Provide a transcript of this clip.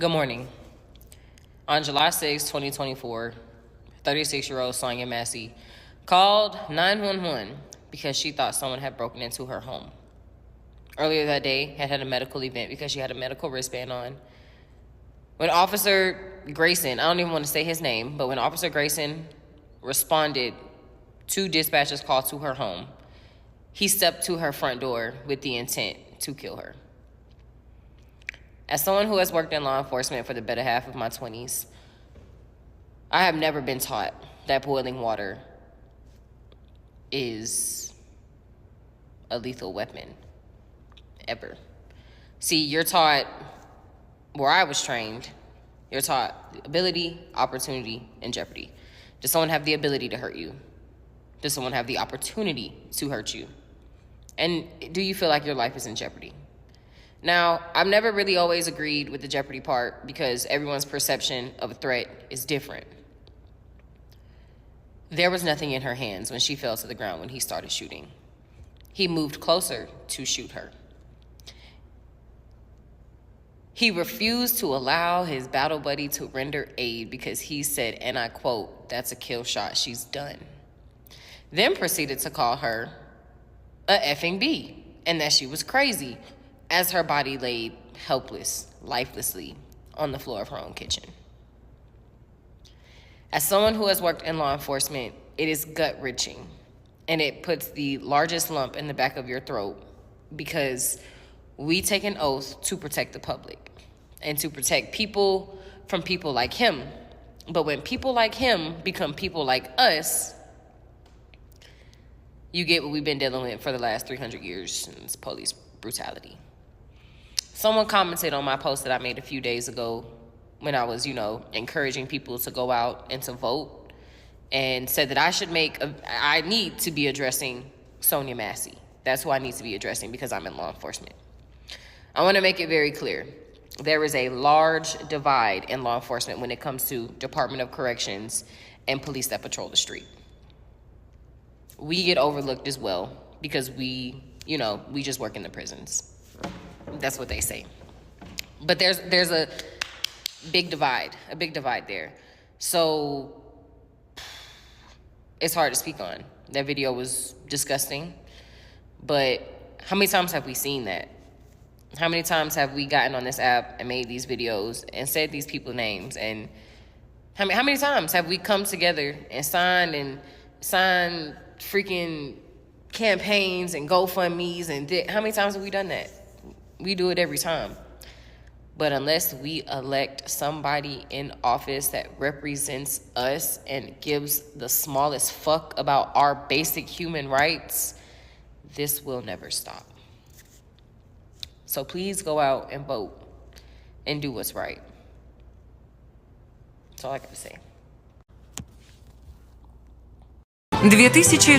Good morning. On July 6, 2024, 36-year-old Sonya Massey called 911 because she thought someone had broken into her home. Earlier that day, had a medical event because she had a medical wristband on. When Officer Grayson, I don't even want to say his name, but when Officer Grayson responded to dispatcher's call to her home, he stepped to her front door with the intent to kill her. As someone who has worked in law enforcement for the better half of my 20s, I have never been taught that boiling water is a lethal weapon, ever. See, you're taught, where I was trained, you're taught ability, opportunity, and jeopardy. Does someone have the ability to hurt you? Does someone have the opportunity to hurt you? And do you feel like your life is in jeopardy? Now, I've never really always agreed with the jeopardy part because everyone's perception of a threat is different. There was nothing in her hands when she fell to the ground when he started shooting. He moved closer to shoot her. He refused to allow his battle buddy to render aid because he said, and I quote, "That's a kill shot, she's done." Then proceeded to call her a effing B and that she was crazy as her body laid helpless, lifelessly on the floor of her own kitchen. As someone who has worked in law enforcement, it is gut-wrenching, and it puts the largest lump in the back of your throat because we take an oath to protect the public and to protect people from people like him. But when people like him become people like us, you get what we've been dealing with for the last 300 years since police brutality. Someone commented on my post that I made a few days ago when I was, encouraging people to go out and to vote, and said that I need to be addressing Sonya Massey. That's who I need to be addressing because I'm in law enforcement. I want to make it very clear. There is a large divide in law enforcement when it comes to Department of Corrections and police that patrol the street. We get overlooked as well because we just work in the prisons. That's what they say. But there's a big divide there. So it's hard to speak on. That video was disgusting. But how many times have we seen that? How many times have we gotten on this app and made these videos and said these people's names? And how many times have we come together and signed freaking campaigns and GoFundMes how many times have we done that? We do it every time. But unless we elect somebody in office that represents us and gives the smallest fuck about our basic human rights, this will never stop. So please go out and vote and do what's right. That's all I got to say. 2060